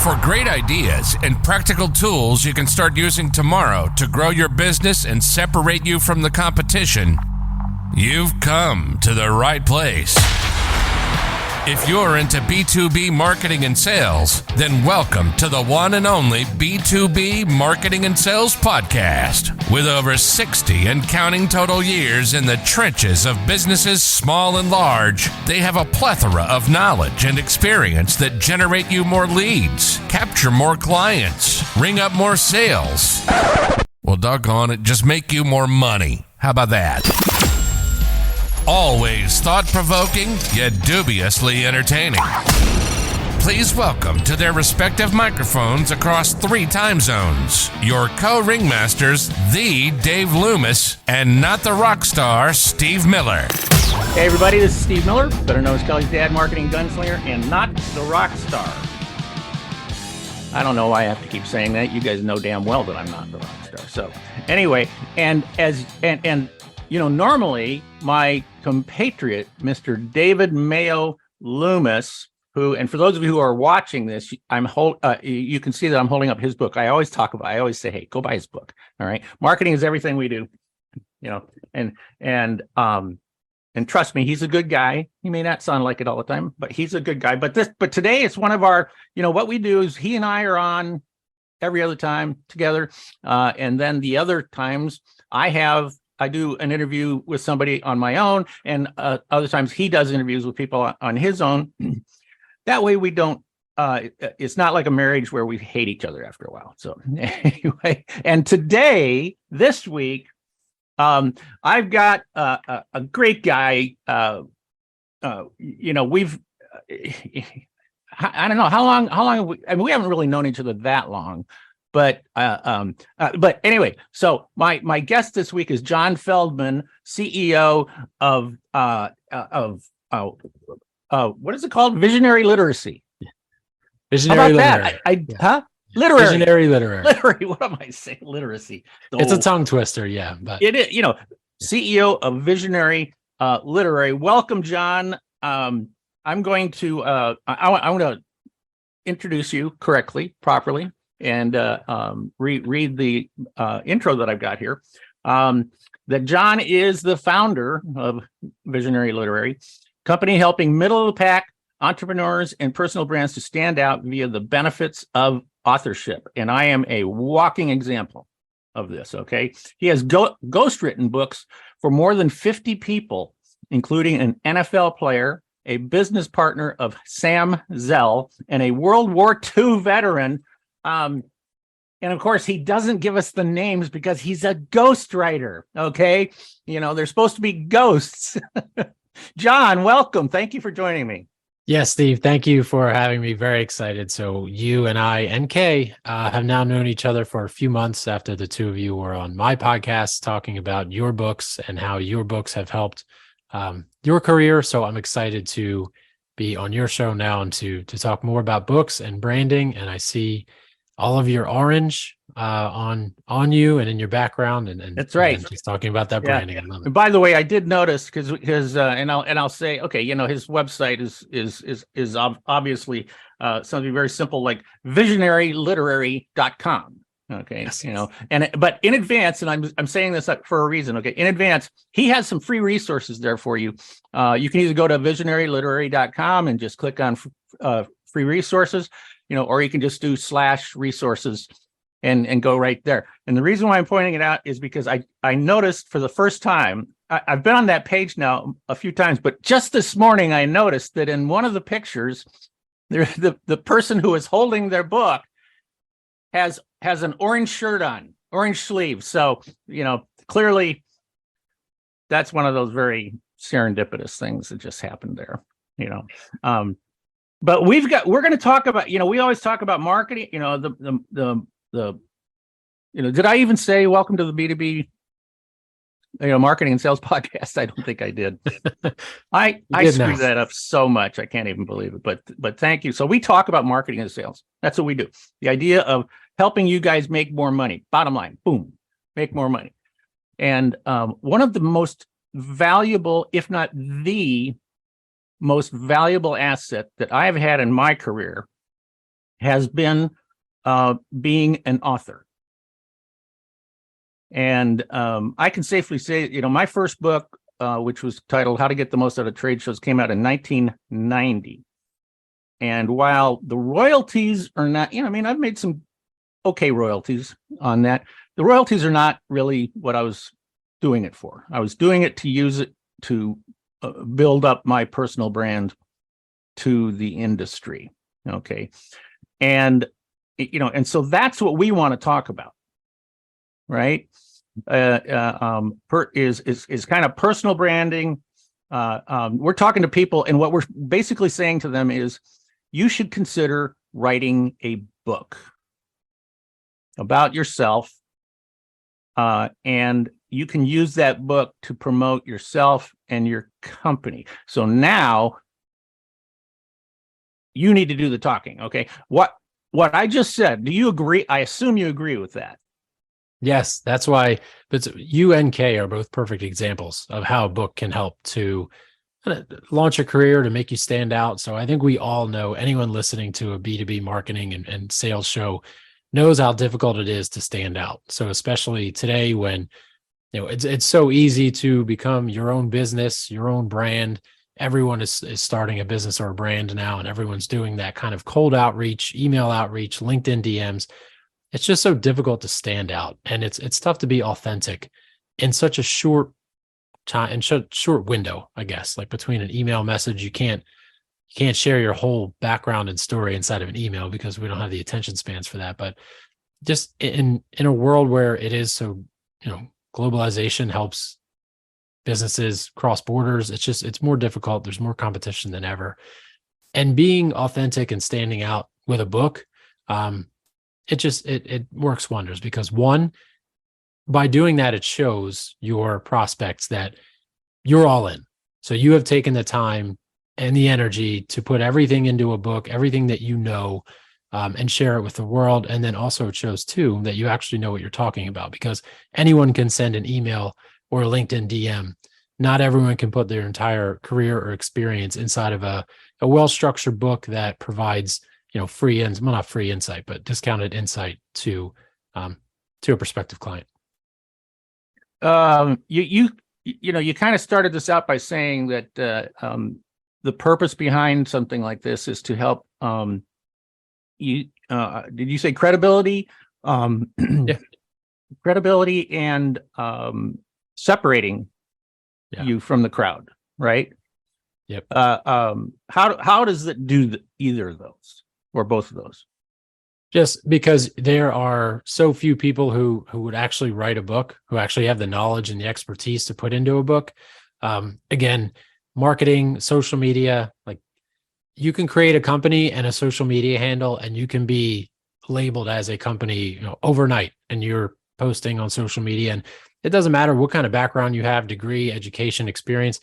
For great ideas and practical tools you can start using tomorrow to grow your business and separate you from the competition, you've come to the right place. If you're into B2B marketing and sales, then welcome to the one and only B2B Marketing and Sales Podcast. With over 60 and counting total years in the trenches of businesses small and large, they have a plethora of knowledge and experience that generate you more leads, capture more clients, ring up more sales. Well, doggone it, just make you more money. How about that? Always thought-provoking, yet dubiously entertaining. Please welcome to their respective microphones across 3 time zones, your co-ringmasters, the Dave Loomis, and not the rock star, Steve Miller. Hey everybody, this is Steve Miller, better known as Kelly's dad, marketing gunslinger, and not the rock star. I don't know why I have to keep saying that. You guys know damn well that I'm not the rock star. So anyway, and you know, normally my compatriot, Mr. David Mayo Loomis, who, and for those of you who are watching this, you can see that I'm holding up his book. I always say, hey, go buy his book. All right. Marketing is everything we do, you know, and trust me, he's a good guy. He may not sound like it all the time, but he's a good guy. But today it's one of our, you know, what we do is he and I are on every other time together. And then the other times I do an interview with somebody on my own, and other times he does interviews with people on his own. That way we don't, it's not like a marriage where we hate each other after a while. So anyway, and this week, I've got a great guy. You know, I don't know how long we haven't really known each other that long. But anyway, so my guest this week is John Feldman, CEO of what is it called? Visionary Literacy. Visionary Literary. Literary. Visionary Literary. Literary. What am I saying? Literacy. It's a tongue twister, yeah. But it is, you know, CEO of Visionary Literary. Welcome, John. I'm going to I want to introduce you properly. And read the intro that I've got here. That John is the founder of Visionary Literary, company helping middle-of-the-pack entrepreneurs and personal brands to stand out via the benefits of authorship. And I am a walking example of this, okay? He has ghostwritten books for more than 50 people, including an NFL player, a business partner of Sam Zell, and a World War II veteran. And of course, he doesn't give us the names because he's a ghostwriter. Okay. You know, they're supposed to be ghosts. John, welcome. Thank you for joining me. yes, Steve, thank you for having me. Very excited. So you and I and Kay have now known each other for a few months after the two of you were on my podcast talking about your books and how your books have helped your career. So I'm excited to be on your show now and to talk more about books and branding. And I see all of your orange on you and in your background, and that's right. And just talking about that branding. Yeah. I love it. And by the way, I did notice because I'll say, okay, you know, his website is obviously something very simple, like visionaryliterary.com. Okay, yes. You know, but in advance, and I'm saying this for a reason. Okay, in advance, he has some free resources there for you. You can either go to visionaryliterary.com and just click on free resources. You know, or you can just do /resources and go right there. And the reason why I'm pointing it out is because I noticed for the first time, I've been on that page now a few times, but just this morning I noticed that in one of the pictures, the person who is holding their book has an orange shirt on, orange sleeves. So, you know, clearly that's one of those very serendipitous things that just happened there, you know. But we're going to talk about, you know, we always talk about marketing, you know, you know, did I even say welcome to the B2B, you know, marketing and sales podcast? I don't think I did. I screwed that up so much. I can't even believe it, but thank you. So we talk about marketing and sales. That's what we do. The idea of helping you guys make more money. Bottom line, boom, make more money. And one of the most valuable, if not the most valuable asset that I've had in my career has been being an author. And I can safely say, my first book, which was titled How to Get the Most Out of Trade Shows, came out in 1990. And while the royalties are not, I've made some okay royalties on that. The royalties are not really what I was doing it for. I was doing it to use it to build up my personal brand to the industry. Okay. And, so that's what we want to talk about, right? Is kind of personal branding. We're talking to people, and what we're basically saying to them is, you should consider writing a book about yourself, and you can use that book to promote yourself and your company. So now you need to do the talking. Okay. What I just said, do you agree? I assume you agree with that. Yes, that's why. But you and K are both perfect examples of how a book can help to launch a career, to make you stand out. So I think we all know, anyone listening to a B2B marketing and sales show knows how difficult it is to stand out. So especially today, when it's so easy to become your own business, your own brand. Everyone is starting a business or a brand now, and everyone's doing that kind of cold outreach, email outreach, LinkedIn DMs. It's just so difficult to stand out, and it's tough to be authentic in such a short time and short window, I guess. Like between an email message, you can't share your whole background and story inside of an email because we don't have the attention spans for that. But just in a world where it is so, globalization helps businesses cross borders. It's more difficult. There's more competition than ever. And being authentic and standing out with a book, it works wonders, because one, by doing that, it shows your prospects that you're all in. So you have taken the time and the energy to put everything into a book, everything that and share it with the world. And then also it shows too that you actually know what you're talking about, because anyone can send an email or a LinkedIn DM. Not everyone can put their entire career or experience inside of a well-structured book that provides, not free insight, but discounted insight to a prospective client. You kind of started this out by saying that the purpose behind something like this is to help did you say credibility? Yeah. Credibility and separating you from the crowd, right? Yep. How does it do either of those or both of those? Just because there are so few people who would actually write a book, who actually have the knowledge and the expertise to put into a book. Again, marketing, social media, like, you can create a company and a social media handle, and you can be labeled as a company, overnight, and you're posting on social media. And it doesn't matter what kind of background you have, degree, education, experience.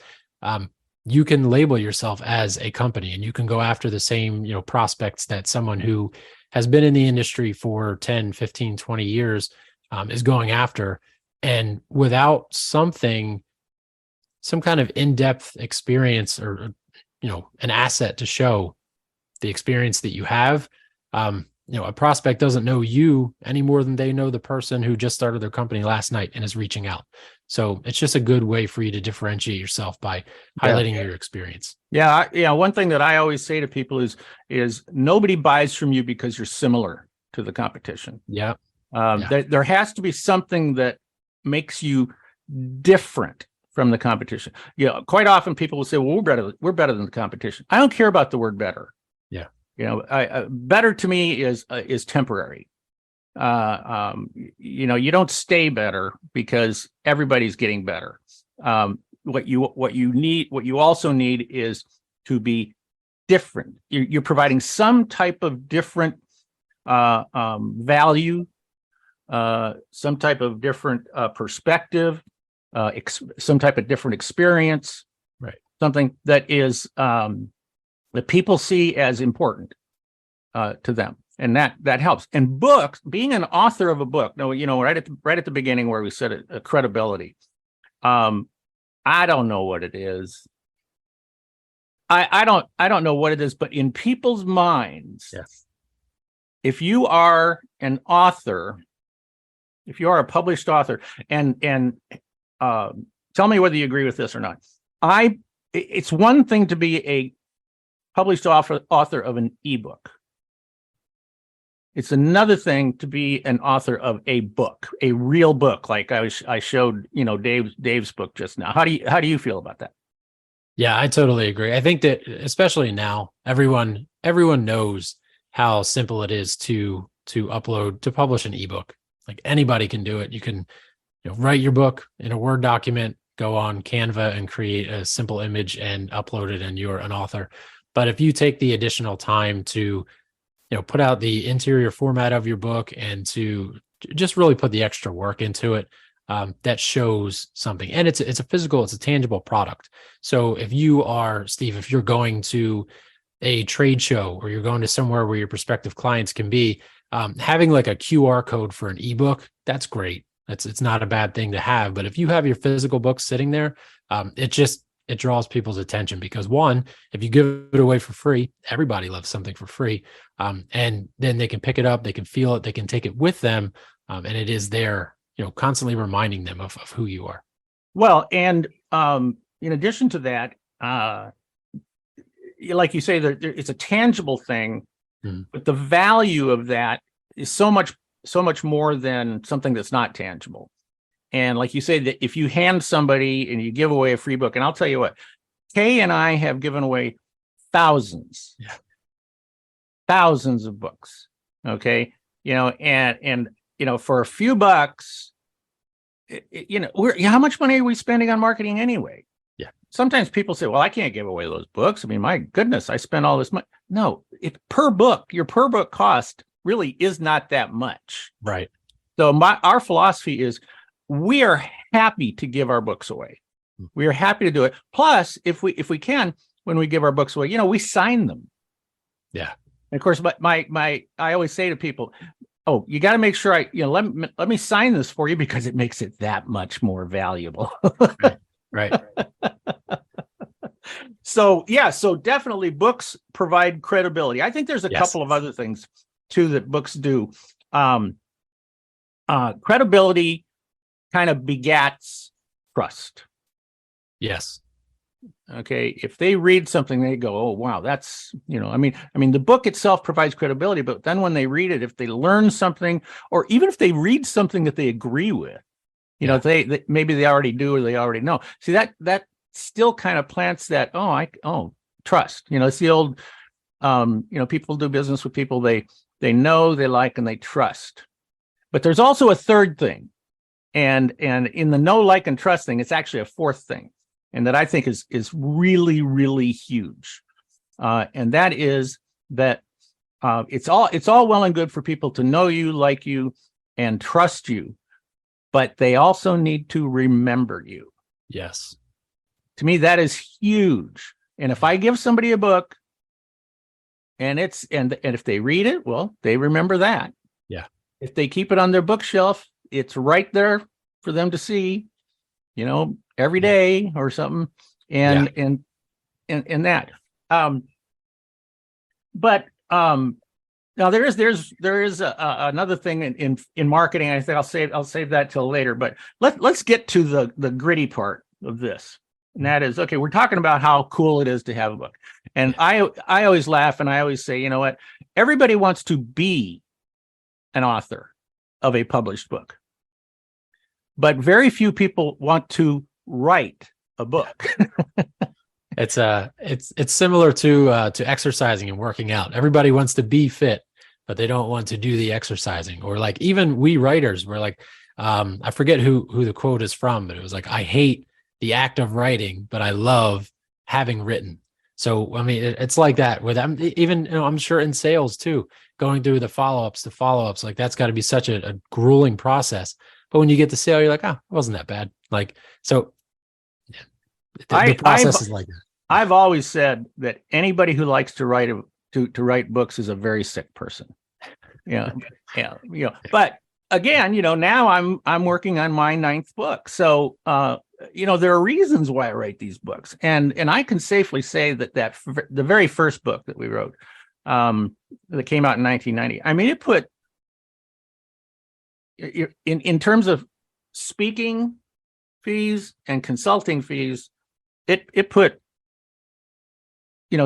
You can label yourself as a company, and you can go after the same, prospects that someone who has been in the industry for 10, 15, 20 years is going after. And without some kind of in-depth experience or an asset to show the experience that you have, a prospect doesn't know you any more than they know the person who just started their company last night and is reaching out. So it's just a good way for you to differentiate yourself by highlighting your experience. Yeah. One thing that I always say to people is nobody buys from you because you're similar to the competition. Yeah. There has to be something that makes you different from the competition. Quite often people will say, well, we're better than the competition. I don't care about the word better. Yeah. Better to me is temporary. You don't stay better because everybody's getting better. What you also need is to be different. You're providing some type of different value, some type of different perspective, some type of different experience, right? Something that is that people see as important to them, and that helps. And books, being an author of a book, right at the beginning where we said it, credibility. I don't know what it is. I don't know what it is, but in people's minds, yes, if you are an author, if you are a published author, and tell me whether you agree with this or not. It's one thing to be a published author of an ebook. It's another thing to be an author of a book, a real book, like I showed, Dave's book just now. How do you feel about that? Yeah, I totally agree. I think that especially now, everyone knows how simple it is to publish an ebook. Like anybody can do it. You can write your book in a Word document, go on Canva and create a simple image and upload it, and you're an author. But if you take the additional time to put out the interior format of your book and to just really put the extra work into it, that shows something. And it's a tangible product. So if you are, Steve, if you're going to a trade show or you're going to somewhere where your prospective clients can be, having like a QR code for an ebook, that's great. It's not a bad thing to have. But if you have your physical book sitting there, it draws people's attention because, one, if you give it away for free, everybody loves something for free. And then they can pick it up, they can feel it, they can take it with them. And it is there, constantly reminding them of who you are. Well, and in addition to that, like you say, it's a tangible thing, but the value of that is so much more than something that's not tangible. And like you say, that if you hand somebody and you give away a free book, and I'll tell you what, Kay and I have given away thousands of books. Okay. And for a few bucks, how much money are we spending on marketing anyway? Yeah. Sometimes people say, well, I can't give away those books. I mean, my goodness, I spent all this money. No, your per book cost really is not that much. Right. So our philosophy is we are happy to give our books away. We are happy to do it. Plus, if we can, when we give our books away, we sign them. Yeah. And of course, I always say to people, oh, you got to make sure let me sign this for you because it makes it that much more valuable. Right. So definitely books provide credibility. I think there's a couple of other things too that books do. Credibility kind of begats trust. Yes. Okay. If they read something, they go, oh, wow, that's, I mean, the book itself provides credibility, but then when they read it, if they learn something, or even if they read something that they agree with, they maybe they already do, or they already know. See, that still kind of plants that, trust, it's the old, people do business with people they know, they like, and they trust. But there's also a third thing. And in the know, like, and trust thing, it's actually a fourth thing. And that I think is really, really huge. And that is that it's all well and good for people to know you, like you, and trust you, but they also need to remember you. Yes. To me, that is huge. And if I give somebody a book and if they read it, well, they remember that. Yeah. If they keep it on their bookshelf, it's right there for them to see, every day or something, and that. But now there is another thing in marketing. I think I'll save that till later. But let's get to the gritty part of this, and that is, okay, we're talking about how cool it is to have a book, and I always laugh and I always say, you know what, everybody wants to be an author of a published book, but very few people want to write a book. It's similar to exercising and working out. Everybody wants to be fit, but they don't want to do the exercising. Or like even we writers, we're like, I forget who the quote is from, but it was like, I hate the act of writing, but I love having written. So I mean, it's like that with even I'm sure in sales too, going through the follow-ups, like that's got to be such a grueling process. But when you get the sale, you're like, it wasn't that bad. Like, so the process is like that. I've always said that anybody who likes to write books is a very sick person. Yeah. But again, now I'm working on my 9th book. So, there are reasons why I write these books. And I can safely say that the very first book that we wrote that came out in 1990. I mean, it put in terms of speaking fees and consulting fees, it put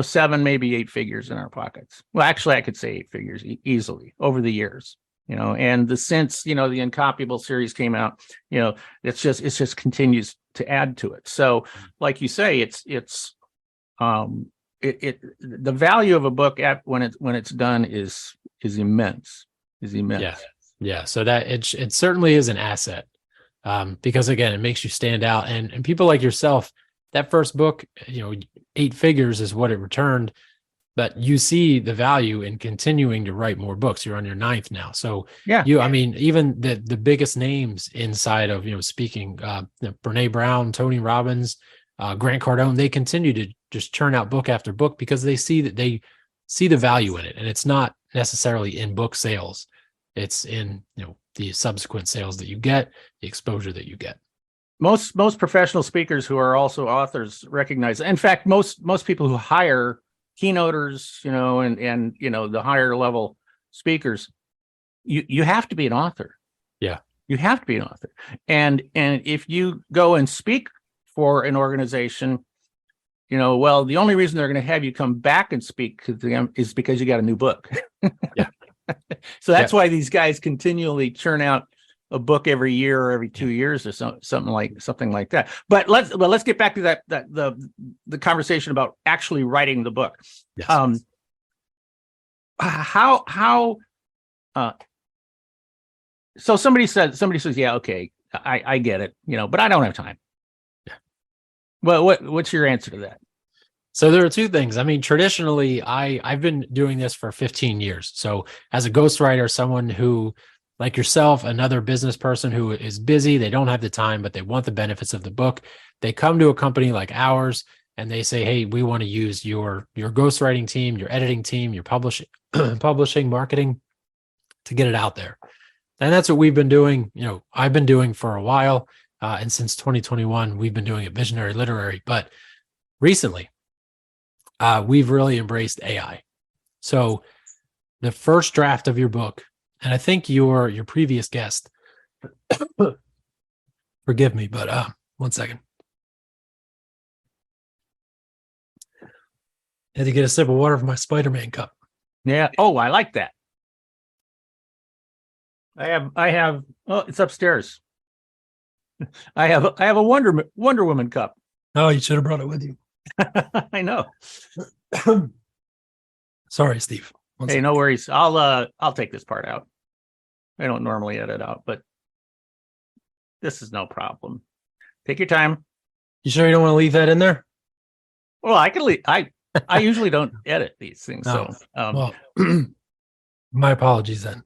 7, maybe 8 figures in our pockets. Well, actually, I could say 8 figures easily over the years. And since the Uncopyable series came out, it's just continues to add to it. So, like you say, the value of a book when it's done is immense. Yeah. So that it certainly is an asset, because again, it makes you stand out. And people like yourself, that first book, 8 figures is what it returned, but you see the value in continuing to write more books. You're on your 9th now. So I mean, even the biggest names inside of, speaking, Brene Brown, Tony Robbins, Grant Cardone, they continue to just churn out book after book because they see the value in it. And it's not necessarily in book sales. It's in, the subsequent sales that you get, the exposure that you get. Most professional speakers who are also authors recognize. In fact, most people who hire keynoters, and the higher level speakers, you have to be an author. Yeah, you have to be an author. And if you go and speak for an organization, well, the only reason they're going to have you come back and speak to them is because you got a new book. Yeah. So that's why these guys continually churn out a book every year or every 2 years or something like that. But let's get back to that the conversation about actually writing the book. Yes. So somebody says, yeah, okay, I get it, but I don't have time. Yeah. Well, what's your answer to that? So there are 2 things. I mean, traditionally, I've been doing this for 15 years. So as a ghostwriter, someone who, like yourself, another business person who is busy, they don't have the time, but they want the benefits of the book. They come to a company like ours and they say, hey, we want to use your ghostwriting team, your editing team, your publishing, marketing to get it out there. And that's what we've been doing. I've been doing for a while. And since 2021, we've been doing it Visionary Literary. But recently, we've really embraced AI. So the first draft of your book, and I think your previous guest, forgive me, but 1 second. Had to get a sip of water from my Spider-Man cup. Yeah. Oh, I like that. I have. Oh, it's upstairs. I have a Wonder Woman cup. Oh, you should have brought it with you. I know. Sorry, Steve. Hey, no worries. I'll take this part out. I don't normally edit out, but this is no problem. Take your time. You sure you don't want to leave that in there? Well, I can leave. I usually don't edit these things. No. So, well, my apologies then.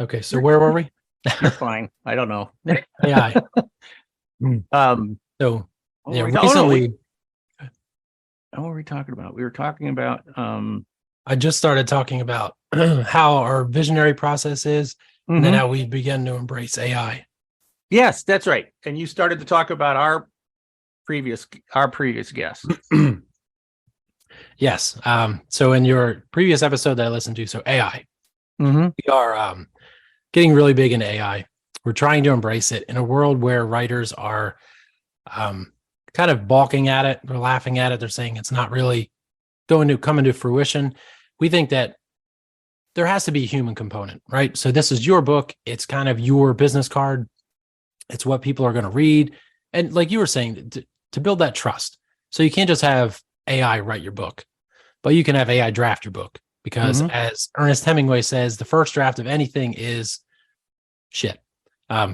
Okay, so where were we? You're fine. I don't know. AI. So yeah, recently. What were we talking about? We were talking about. I just started talking about how our visionary process is, and then how we begin to embrace AI. Yes, that's right. And you started to talk about our previous guest. Yes. So in your previous episode that I listened to, so AI, we are getting really big into AI. We're trying to embrace it in a world where writers are kind of balking at it. They're laughing at it. They're saying it's not really going to come into fruition. We think that there has to be a human component, right? So this is your book. It's kind of your business card. It's what people are going to read. And like you were saying, to build that trust. So you can't just have AI write your book, but you can have AI draft your book. Because as Ernest Hemingway says, the first draft of anything is shit.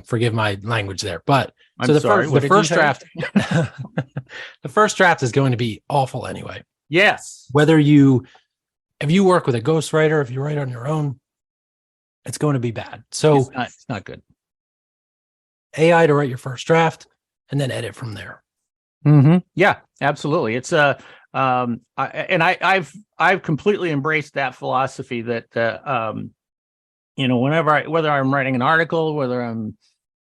Forgive my language there. But the first draft, the first draft is going to be awful anyway. Yes. If you work with a ghostwriter, if you write on your own, it's going to be bad. So it's not good. AI to write your first draft and then edit from there. Yeah, absolutely. It's I've completely embraced that philosophy that whenever whether I'm writing an article, whether I'm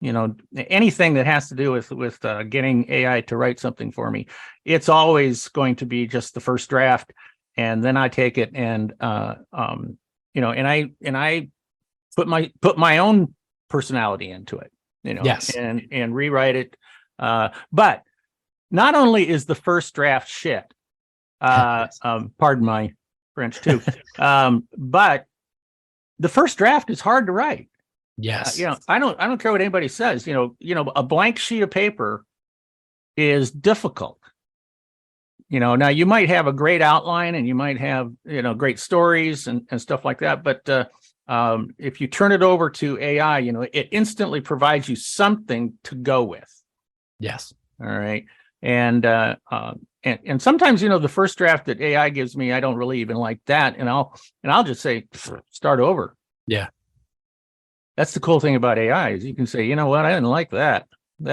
anything that has to do with getting AI to write something for me, it's always going to be just the first draft, and then I take it and and I put my own personality into it, Yes. and rewrite it. But not only is the first draft shit, pardon my French too, but the first draft is hard to write. Yes. I don't care what anybody says. A blank sheet of paper is difficult. Now you might have a great outline and you might have great stories and stuff like that, but if you turn it over to AI, it instantly provides you something to go with. Yes. All right. And sometimes, the first draft that AI gives me, I don't really even like that. And I'll just say, start over. Yeah. That's the cool thing about AI is you can say, you know what, I didn't like that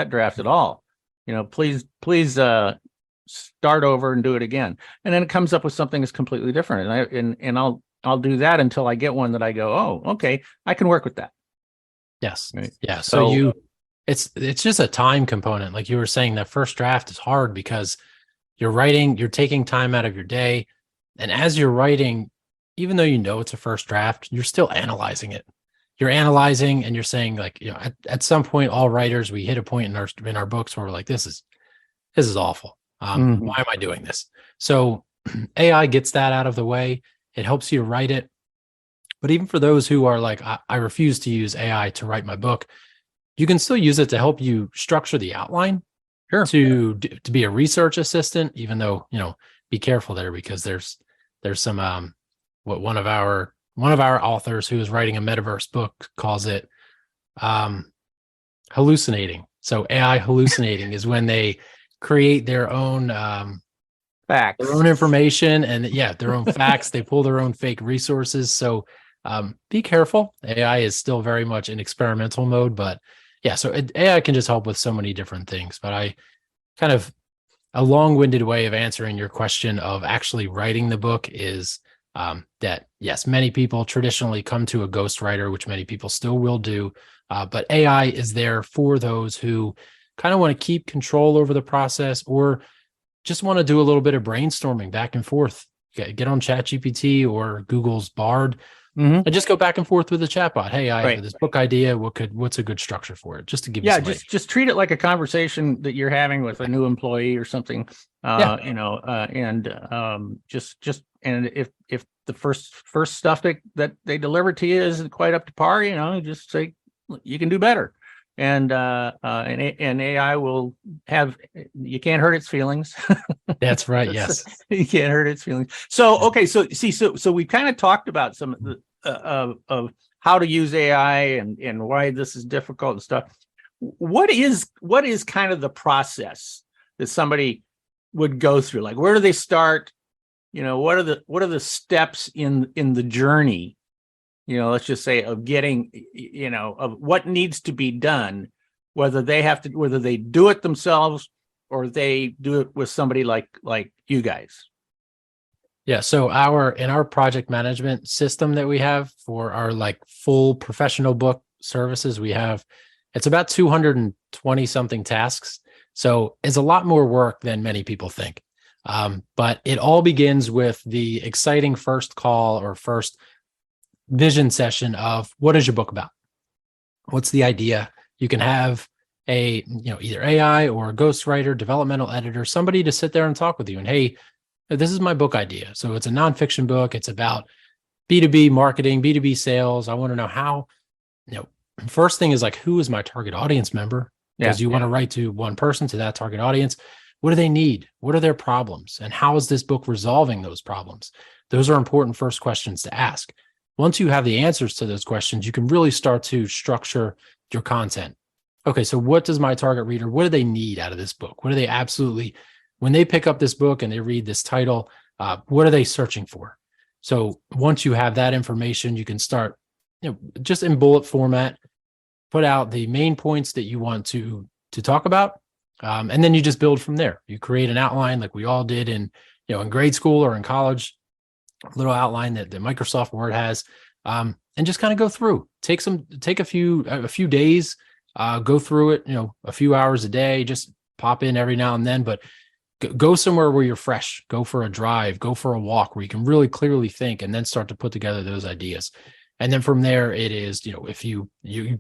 draft at all. Please start over and do it again. And then it comes up with something that's completely different. And I'll do that until I get one that I go, oh, okay, I can work with that. Yes. Right. Yeah. So it's just a time component. Like you were saying, that first draft is hard because you're taking time out of your day. And as you're writing, even though it's a first draft, you're still analyzing it. You're analyzing and you're saying, like, at some point, all writers, we hit a point in our books where we're like, this is awful. Why am I doing this? So AI gets that out of the way. It helps you write it. But even for those who are like, I refuse to use AI to write my book, you can still use it to help you structure the outline. Sure. To be a research assistant, even though, be careful there because there's some one of our authors who is writing a metaverse book calls it hallucinating. So AI hallucinating is when they create their own facts, their own information, and their own facts. They pull their own fake resources. So be careful. AI is still very much in experimental mode, but so AI can just help with so many different things. But I kind of a long-winded way of answering your question of actually writing the book is that yes, many people traditionally come to a ghostwriter, which many people still will do. But AI is there for those who kind of want to keep control over the process or just want to do a little bit of brainstorming back and forth. Get on ChatGPT or Google's Bard and just go back and forth with the chatbot. Hey, I have this book idea. What's a good structure for it? Just to give you some just treat it like a conversation that you're having with a new employee or something. And if the first stuff that they deliver to you isn't quite up to par, just say you can do better. And AI will have, you can't hurt its feelings. That's right. Yes. You can't hurt its feelings. So, okay. So we kind of talked about some of how to use AI and why this is difficult and stuff. What is kind of the process that somebody would go through? Like, where do they start? What are the steps in the journey? Let's just say of getting, of what needs to be done, whether they do it themselves or they do it with somebody like you guys. Yeah. So in our project management system that we have for our like full professional book services, it's about 220 something tasks. So it's a lot more work than many people think. But it all begins with the exciting first call or first vision session of what is your book about? What's the idea? You can have either AI or a ghostwriter, developmental editor, somebody to sit there and talk with you. And hey, this is my book idea. So it's a nonfiction book. It's about B2B marketing, B2B sales. I want to know how, first thing is like, who is my target audience member? Because you want to write to one person, to that target audience. What do they need? What are their problems? And how is this book resolving those problems? Those are important first questions to ask. Once you have the answers to those questions, you can really start to structure your content. Okay, so what does my target reader, what do they need out of this book? What do they absolutely, when they pick up this book and they read this title, what are they searching for? So once you have that information, you can start, just in bullet format, put out the main points that you want to talk about. And then you just build from there. You create an outline like we all did in grade school or in college, a little outline that the Microsoft Word has, and just kind of go through. Take a few days Go through it, a few hours a day, just pop in every now and then, but go somewhere where you're fresh. Go for a drive, go for a walk where you can really clearly think and then start to put together those ideas. And then from there, it is, if you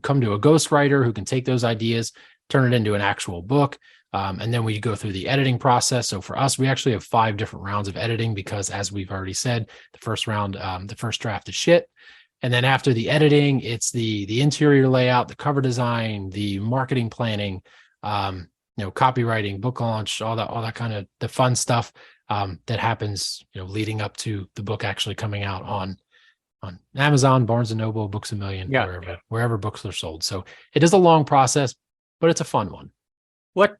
come to a ghostwriter who can take those ideas, turn it into an actual book. And then we go through the editing process. So for us, we actually have 5 different rounds of editing because, as we've already said, the first round, the first draft is shit. And then after the editing, it's the interior layout, the cover design, the marketing planning, copywriting, book launch, all that kind of the fun stuff that happens, leading up to the book actually coming out on Amazon, Barnes and Noble, Books A Million, wherever books are sold. So it is a long process, but it's a fun one. What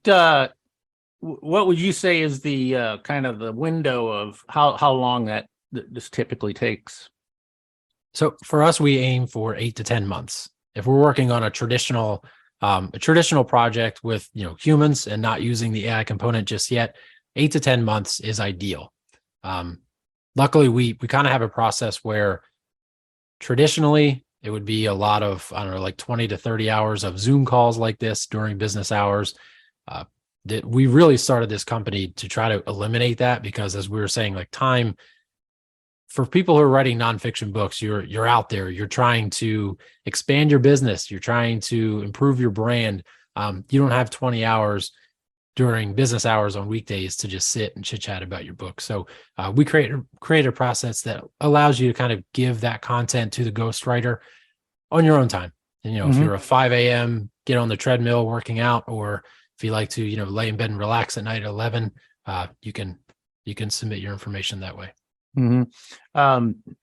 would you say is the kind of the window of how long that this typically takes? So for us, we aim for 8 to 10 months. If we're working on a traditional project with humans and not using the AI component just yet, 8 to 10 months is ideal. Luckily, we kind of have a process where traditionally it would be a lot of, I don't know, like 20 to 30 hours of Zoom calls like this during business hours. That we really started this company to try to eliminate that, because as we were saying, like, time for people who are writing nonfiction books, you're out there, you're trying to expand your business, you're trying to improve your brand. You don't have 20 hours during business hours on weekdays to just sit and chit chat about your book. So we create a process that allows you to kind of give that content to the ghostwriter on your own time. And, if you're a 5 a.m., get on the treadmill working out, or if you like to, lay in bed and relax at night at 11, you can submit your information that way. And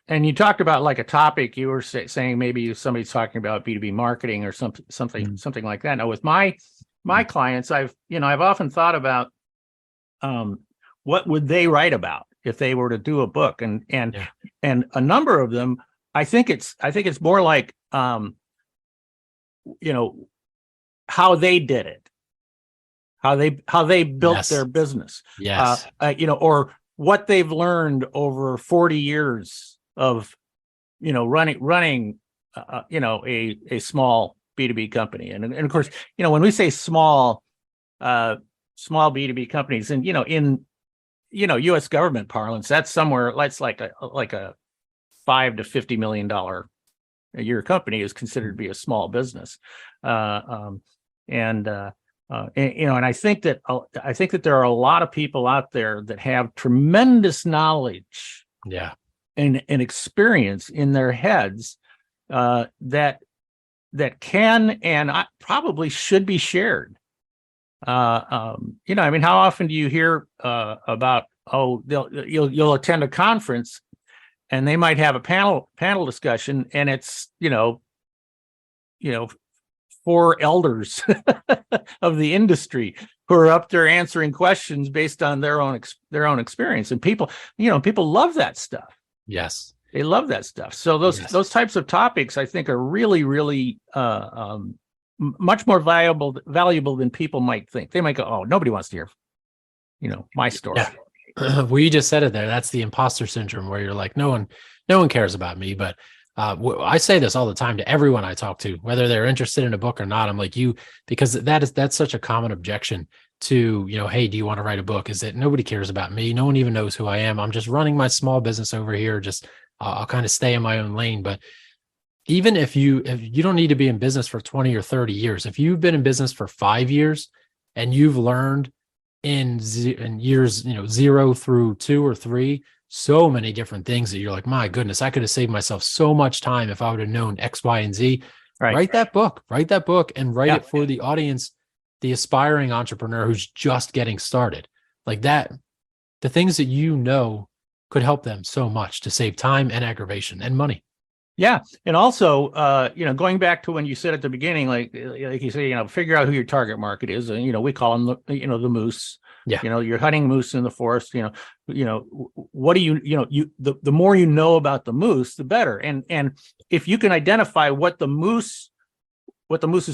you talked about like a topic. You were saying maybe somebody's talking about B2B marketing or something like that. Now, with my clients, I've often thought about what would they write about if they were to do a book, and a number of them, I think it's more like how they did it, how they built their business, or what they've learned over 40 years of running a small B2B company. And of course, when we say small B2B companies, and in US government parlance, that's like a $5 to $50 million a year company is considered to be a small business. And I think that there are a lot of people out there that have tremendous knowledge, and experience in their heads that can and probably should be shared. How often do you hear about you'll attend a conference and they might have a panel discussion, and it's 4 elders of the industry who are up there answering questions based on their own experience, and people love that stuff. Yes, they love that stuff. So those types of topics, I think, are really, really much more valuable than people might think. They might go, "Oh, nobody wants to hear, my story." Yeah. Well, you just said it there. That's the imposter syndrome, where you're like, no one cares about me. But I say this all the time to everyone I talk to, whether they're interested in a book or not. I'm like, because that's such a common objection to, hey, do you want to write a book? Is that nobody cares about me? No one even knows who I am. I'm just running my small business over here. Just I'll kind of stay in my own lane. But even if you don't need to be in business for 20 or 30 years, if you've been in business for 5 years and you've learned in years 0 through 2 or 3 so many different things that you're like, my goodness, I could have saved myself so much time if I would have known X, Y, and Z. Right. Write that book and write it for the audience, the aspiring entrepreneur who's just getting started. Like that, the things that could help them so much to save time and aggravation and money. Yeah. And also, going back to when you said at the beginning, like you say, figure out who your target market is. And, we call them, the moose. Yeah. You're hunting moose in the forest. What do the more you know about the moose, the better. And if you can identify what the moose's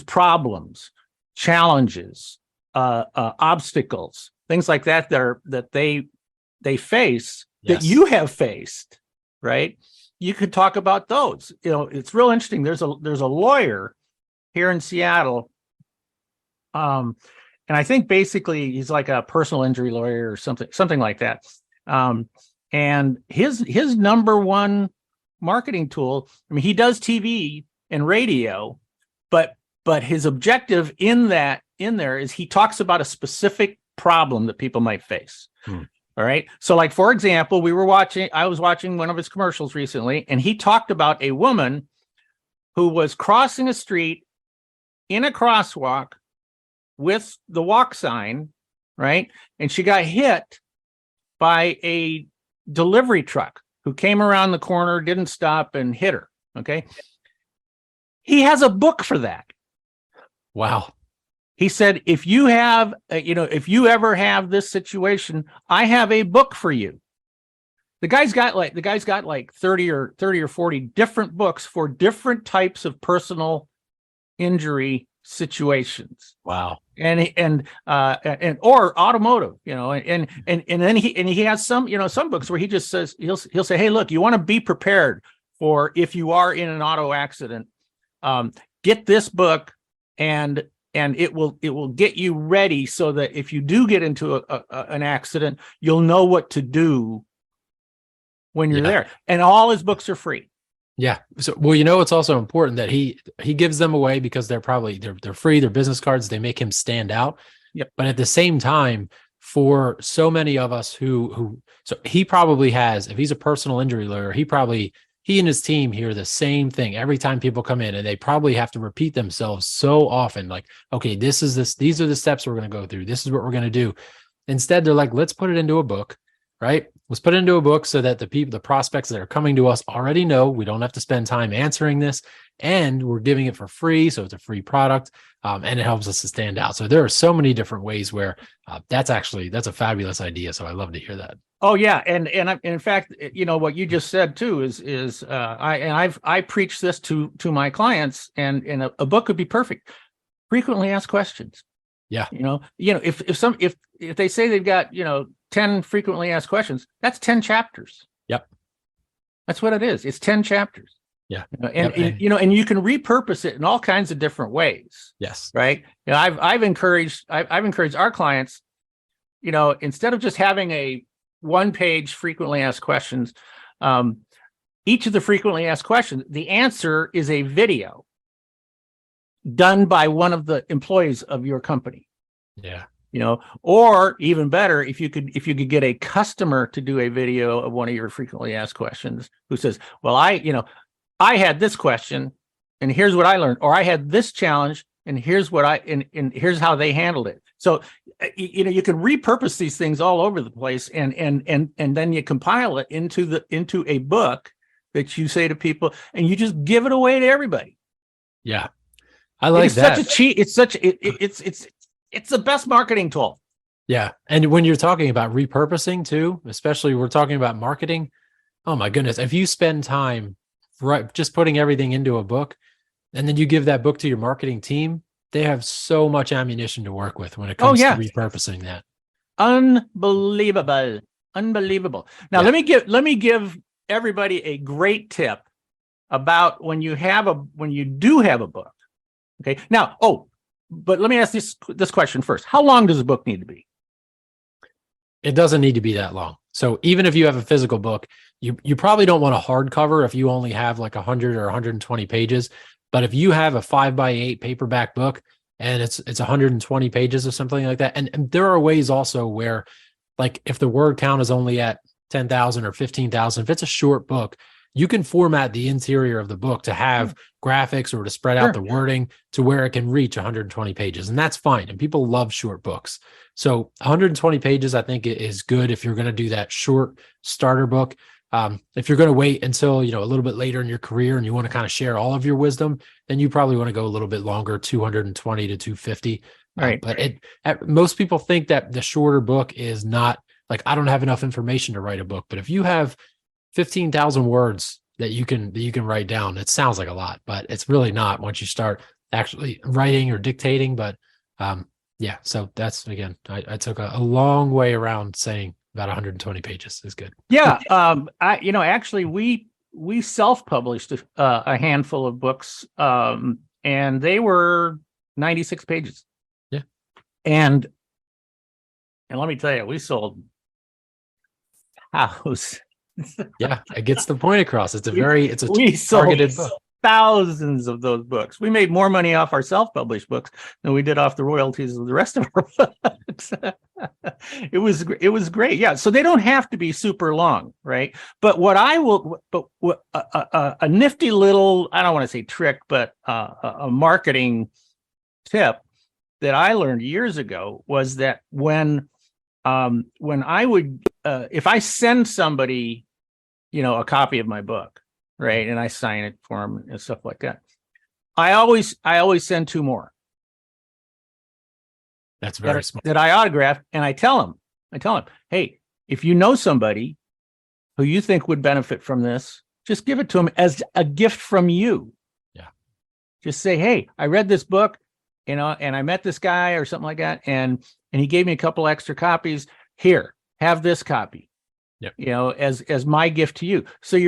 problems, challenges, obstacles, things like that they face, that you have faced, right? You could talk about those. It's real interesting. There's a lawyer here in Seattle And I think basically he's like a personal injury lawyer or something like that. And his number one marketing tool, I mean, he does TV and radio, but his objective in there is he talks about a specific problem that people might face. All right. So like, for example, I was watching one of his commercials recently, and he talked about a woman who was crossing a street in a crosswalk with the walk sign, right? And she got hit by a delivery truck who came around the corner, didn't stop, and hit her. Okay. He has a book for that. Wow. He said, if you ever have this situation, I have a book for you. The guy's got like 30 or 40 different books for different types of personal injury situations. Wow. And or automotive, and then he has some books where he just says, he'll say, hey, look, you want to be prepared for if you are in an auto accident, get this book, and it will get you ready so that if you do get into an accident, you'll know what to do when you're there. And all his books are free. Yeah. So, well, it's also important that he gives them away because they're free. They're business cards. They make him stand out. Yep. But at the same time, for so many of us so he probably has, if he's a personal injury lawyer, he and his team hear the same thing every time people come in, and they probably have to repeat themselves so often. Like, okay, these are the steps we're going to go through. This is what we're going to do. Instead, they're like, let's put it into a book, right? Let's put it into a book so that the prospects that are coming to us already know we don't have to spend time answering this, and we're giving it for free. So it's a free product, and it helps us to stand out. So there are so many different ways where that's a fabulous idea. So I love to hear that. Oh yeah, and in fact, what you just said too is I preach this to my clients, and a book could be perfect. Frequently asked questions. Yeah. If they say they've got 10 frequently asked questions, that's 10 chapters. Yep. That's what it is. It's 10 chapters. Yeah. And you can repurpose it in all kinds of different ways. Yes. Right. I've encouraged our clients, instead of just having a one-page frequently asked questions, each of the frequently asked questions, the answer is a video done by one of the employees of your company. Yeah. Or even better, if you could get a customer to do a video of one of your frequently asked questions, who says, well, I had this question and here's what I learned, or I had this challenge and here's what and here's how they handled it. So, you can repurpose these things all over the place, and then you compile it into a book that you say to people, and you just give it away to everybody. Yeah. I like that. It's the best marketing tool. Yeah. And when you're talking about repurposing too, especially we're talking about marketing, oh my goodness, if you spend time just putting everything into a book, and then you give that book to your marketing team, they have so much ammunition to work with when it comes to repurposing that. Unbelievable. Now, let me give everybody a great tip about when you do have a book. Okay. Now, but let me ask this question first. How long does a book need to be? It doesn't need to be that long. So even if you have a physical book, you probably don't want a hardcover if you only have like 100 or 120 pages. But if you have a 5x8 paperback book and it's 120 pages or something like that, and there are ways also where, like, if the word count is only at 10,000 or 15,000, if it's a short book, you can format the interior of the book to have graphics or to spread out the wording to where it can reach 120 pages. And that's fine. And people love short books. So 120 pages, I think, is good if you're going to do that short starter book. If you're going to wait until, a little bit later in your career and you want to kind of share all of your wisdom, then you probably want to go a little bit longer, 220 to 250. Right. But most people think that the shorter book is not, like, I don't have enough information to write a book. But if you have 15,000 words that you can write down, it sounds like a lot, but it's really not once you start actually writing or dictating. But so that's, again, I took a long way around saying about 120 pages is good. Yeah. Actually we self-published a handful of books, and they were 96 pages. Yeah. And let me tell you, we sold house. Yeah, it gets the point across. It's a we targeted sold book. thousands of those books. We made more money off our self-published books than we did off the royalties of the rest of our books. It was great. Yeah. So they don't have to be super long, right? But a nifty little, I don't want to say trick, but a marketing tip that I learned years ago was that when I would, if I send somebody, a copy of my book, right, and I sign it for them and stuff like that, I always send 2 more. That's very smart. That I autograph, and I tell them, hey, if you know somebody who you think would benefit from this, just give it to them as a gift from you. Yeah. Just say, hey, I read this book, and I met this guy or something like that, and he gave me a couple extra copies. Here, have this copy. Yep. As my gift to you. So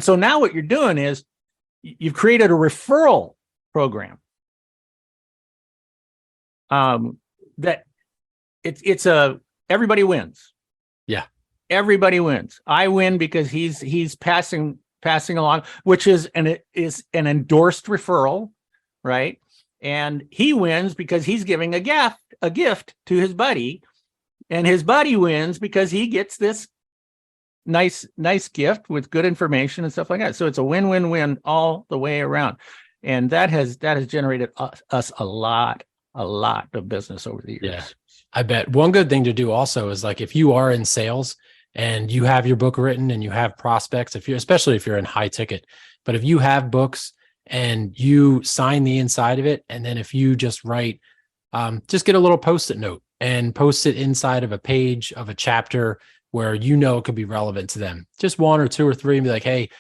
so now what you're doing is you've created a referral program. That it's everybody wins. Yeah. Everybody wins. I win because he's passing along, which is an endorsed referral, right? And he wins because he's giving a gift to his buddy, and his buddy wins because he gets this nice gift with good information and stuff like that. So it's a win-win-win all the way around. And that has generated us a lot of business over the years. Yeah. I bet one good thing to do also is, like, if you are in sales and you have your book written and you have prospects, especially if you're in high ticket, but if you have books and you sign the inside of it, and then if you just write, just get a little Post-it note and post it inside of a page of a chapter where it could be relevant to them. Just 1 or 2 or 3, and be like, hey,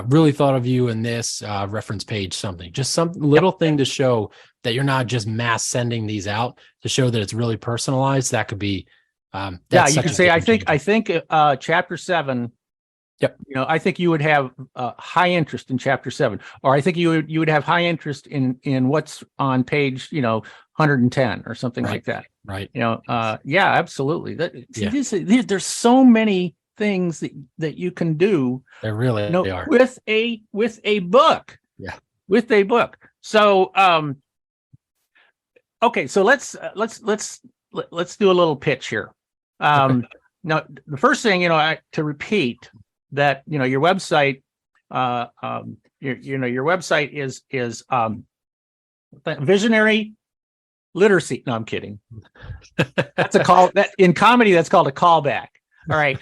really thought of you in this reference page, something. Just some little thing to show that you're not just mass sending these out, to show that it's really personalized. That could be you could say, I think chapter 7. Yep. I think you would have high interest in chapter 7, or I think you would have high interest in what's on page 110 or something like that. Right. Yeah, absolutely. There's so many things that you can do. There really are with a book. Yeah. With a book. So okay, so let's do a little pitch here. Now, the first thing, to repeat that, your website, your website is Visionary Literacy. No, I'm kidding. That's a call. That in comedy, that's called a callback. All right.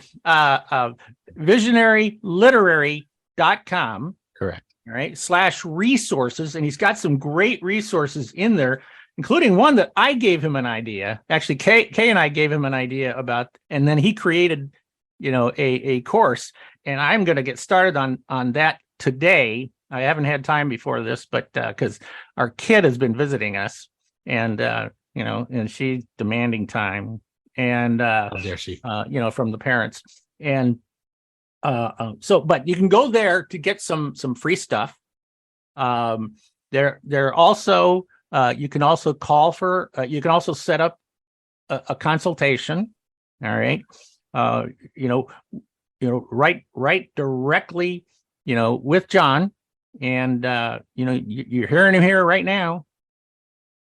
Visionaryliterary.com. Correct. All right. /resources. And he's got some great resources in there, including one that I gave him an idea. Actually, Kay and I gave him an idea about, and then he created, a course. And I'm going to get started on that today. I haven't had time before this, but because our kid has been visiting us, and and she's demanding time, and how dare she? From the parents, and but you can go there to get some free stuff. There also you can also call for you can also set up a consultation. All right, write directly with John, and you're hearing him here right now,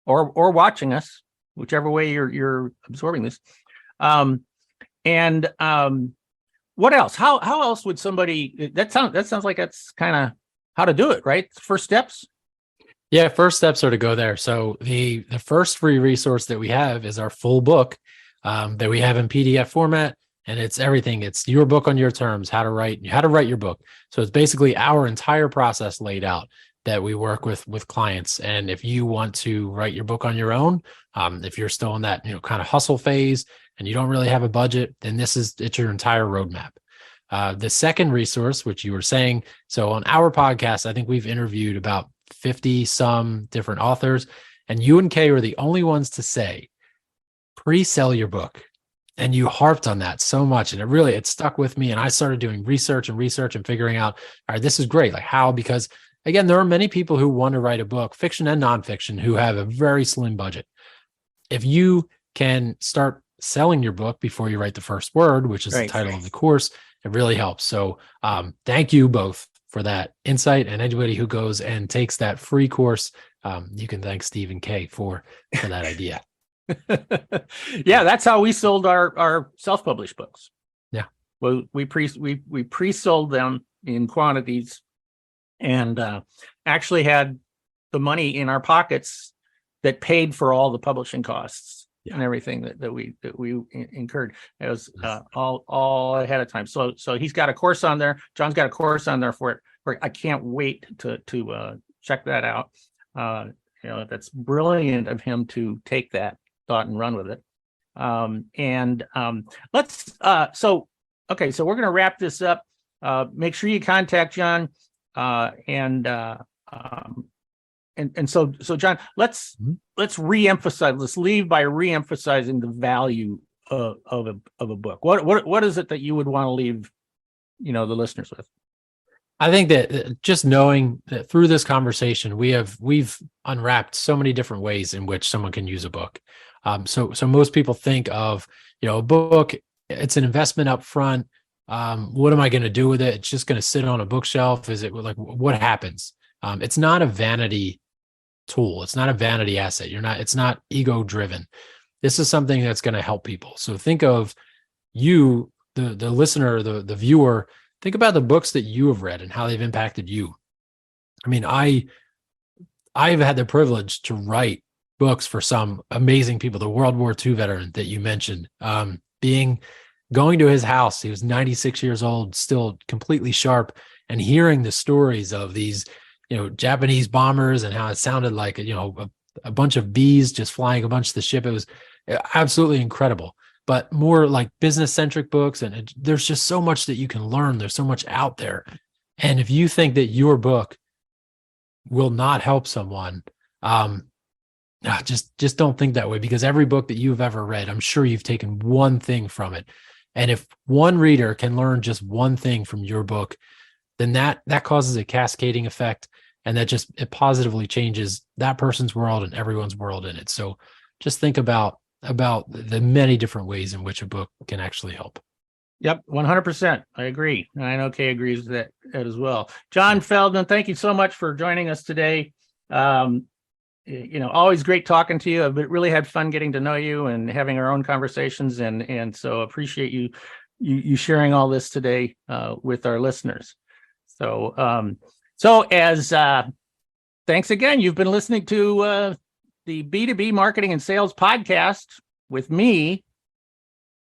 or watching us, whichever way you're absorbing this. What else? How else would somebody, that sounds like that's kind of how to do it, right? First steps. Yeah, first steps are to go there. So the first free resource that we have is our full book that we have in PDF format, and it's everything. It's your book on your terms, how to write your book. So it's basically our entire process laid out that we work with clients. And if you want to write your book on your own, if you're still in that kind of hustle phase and you don't really have a budget, then it's your entire roadmap. The second resource, which you were saying, so on our podcast, I think we've interviewed about 50 some different authors, and you and Kay were the only ones to say pre-sell your book. And you harped on that so much, and it stuck with me. And I started doing research and figuring out, all right, this is great. Like how? Because again, there are many people who want to write a book, fiction and nonfiction, who have a very slim budget. if you can start selling your book before you write the first word, which is the title of the course, it really helps. So thank you both for that insight. And anybody who goes and takes that free course, you can thank Steve and Kay for that idea. Yeah, that's how we sold our self-published books. Yeah. Well, we pre-sold them in quantities and actually had the money in our pockets that paid for all the publishing costs and everything that we incurred. It was all ahead of time. So he's got a course on there. John's got a course on there for it. I can't wait to check that out. That's brilliant of him to take that thought and run with it. So we're going to wrap this up. Make sure you contact John. So John, let's reemphasize. Let's leave by reemphasizing the value of a book. What is it that you would want to leave, the listeners with? I think that just knowing that through this conversation, we've unwrapped so many different ways in which someone can use a book. So most people think of, a book, it's an investment up front. What am I going to do with it? It's just going to sit on a bookshelf. Is it like, what happens? It's not a vanity tool. It's not a vanity asset. It's not ego driven. This is something that's going to help people. So think of you, the listener, the viewer, think about the books that you have read and how they've impacted you. I mean, I've had the privilege to write books for some amazing people. The World War II veteran that you mentioned, going to his house, he was 96 years old, still completely sharp, and hearing the stories of these, Japanese bombers and how it sounded like, a bunch of bees just flying a bunch of the ship. It was absolutely incredible. But more like business-centric books, and there's just so much that you can learn. There's so much out there. And if you think that your book will not help someone, just don't think that way, because every book that you've ever read, I'm sure you've taken one thing from it. And if one reader can learn just one thing from your book, then that causes a cascading effect, and it positively changes that person's world and everyone's world in it. So just think about the many different ways in which a book can actually help. Yep, 100%. I agree. And I know Kay agrees with that as well. John Feldman, thank you so much for joining us today. Always great talking to you. I've really had fun getting to know you and having our own conversations. And so appreciate you sharing all this today with our listeners. So thanks again. You've been listening to the B2B Marketing and Sales Podcast with me.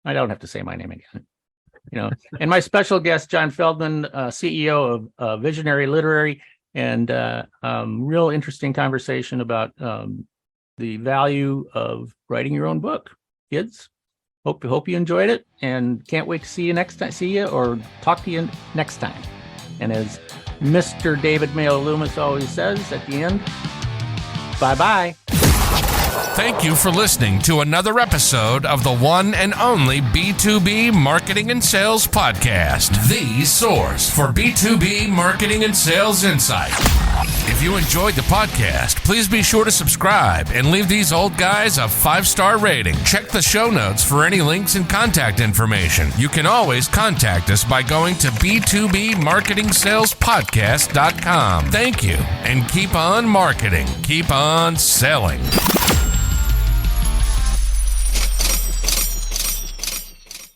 I don't have to say my name again, and my special guest, John Feldman, CEO of Visionary Literary, and real interesting conversation about the value of writing your own book. Kids, hope you enjoyed it, and can't wait to see you or talk to you next time. And as Mr. David Mayo Loomis always says at the end, bye-bye. Thank you for listening to another episode of the one and only B2B Marketing and Sales Podcast, the source for B2B marketing and sales insight. If you enjoyed the podcast, please be sure to subscribe and leave these old guys a 5-star rating. Check the show notes for any links and contact information. You can always contact us by going to b2bmarketingsalespodcast.com. Thank you, and keep on marketing, keep on selling.